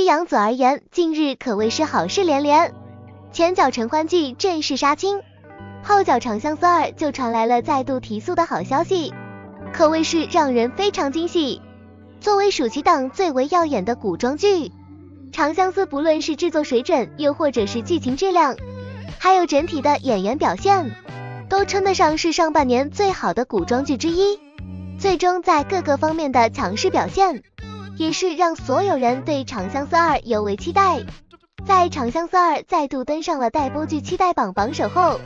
杨紫而言，近日可谓是好事连连。前脚陈欢剧正式杀青，后脚长相思2就传来了再度提速的好消息，可谓是让人非常惊喜。作为暑期档最为耀眼的古装剧，长相思不论是制作水准，又或者是剧情质量，还有整体的演员表现，都称得上是上半年最好的古装剧之一。最终在各个方面的强势表现，也是让所有人对长相思2尤为期待。在长相思2再度登上了待播剧期待榜榜首后，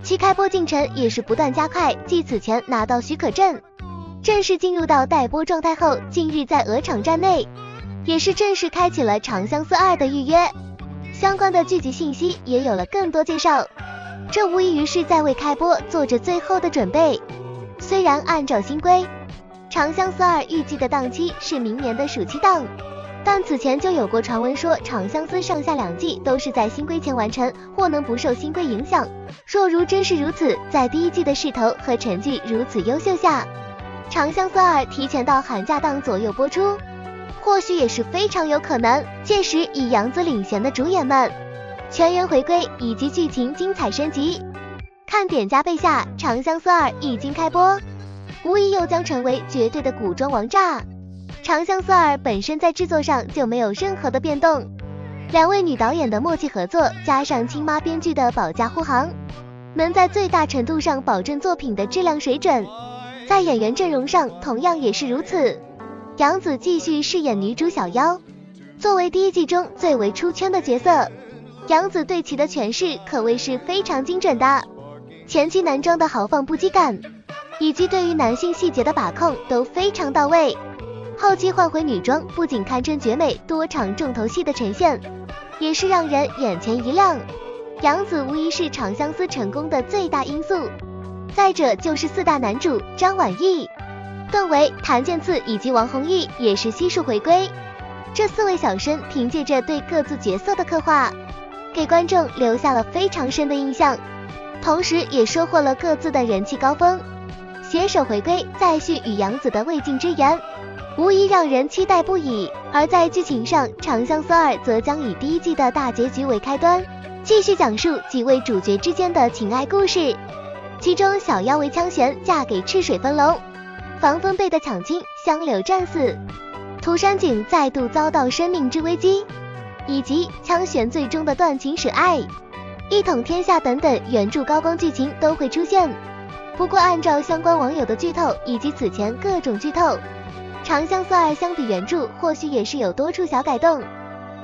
其开播进程也是不断加快，继此前拿到许可证，正式进入到待播状态后，近日在鹅厂站内也是正式开启了长相思2的预约，相关的剧集信息也有了更多介绍，这无异于是在为开播做着最后的准备。虽然按照新规，长相思2预计的档期是明年的暑期档，但此前就有过传闻说长相思上下2季都是在新规前完成，或能不受新规影响。若如真是如此，在第1季的势头和成绩如此优秀下，长相思2提前到寒假档左右播出，或许也是非常有可能。届时以杨紫领衔的主演们全员回归，以及剧情精彩升级，看点加倍下，长相思2一经开播，无疑又将成为绝对的古装王炸。长相思2本身在制作上就没有任何的变动，2位女导演的默契合作，加上亲妈编剧的保驾护航，能在最大程度上保证作品的质量水准。在演员阵容上同样也是如此，杨紫继续饰演女主小妖，作为第1季中最为出圈的角色，杨紫对其的诠释可谓是非常精准的，前期男装的豪放不羁感，以及对于男性细节的把控都非常到位，后期换回女装不仅堪称绝美，多场重头戏的呈现也是让人眼前一亮。杨紫无疑是长相思成功的最大因素。再者就是4大男主张晚意、邓为、谭健次以及王弘毅也是悉数回归，这4位小生凭借着对各自角色的刻画，给观众留下了非常深的印象，同时也收获了各自的人气高峰。携手回归再续与杨紫的未尽之缘，无疑让人期待不已。而在剧情上，长相思2则将以第1季的大结局为开端，继续讲述几位主角之间的情爱故事，其中小妖为枪弦嫁给赤水分龙，防风被的抢亲香柳战死，涂山璟再度遭到生命之危机，以及枪弦最终的断情使爱、一统天下等等原著高光剧情都会出现。不过按照相关网友的剧透以及此前各种剧透，长相思2相比原著或许也是有多处小改动，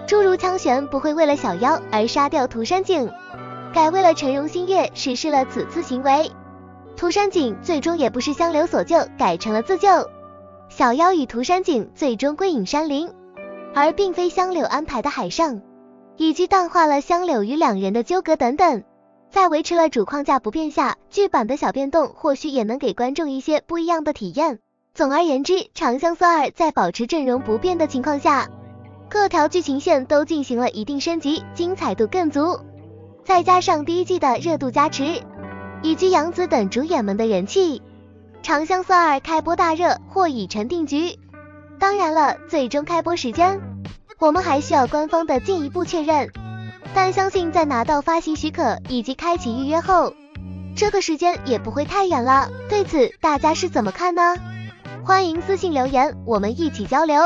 诸如枪弦不会为了小妖而杀掉涂山璟，改为了陈荣新月实施了此次行为，涂山璟最终也不是香柳所救，改成了自救，小妖与涂山璟最终归隐山林，而并非香柳安排的海上，以及淡化了香柳与2人的纠葛等等。在维持了主框架不变下，剧版的小变动或许也能给观众一些不一样的体验。总而言之，长相思2在保持阵容不变的情况下，各条剧情线都进行了一定升级，精彩度更足，再加上第1季的热度加持，以及杨紫等主演们的人气，长相思2开播大热或已成定局。当然了，最终开播时间我们还需要官方的进一步确认，但相信在拿到发行许可以及开启预约后，这个时间也不会太远了。对此大家是怎么看呢？欢迎私信留言，我们一起交流。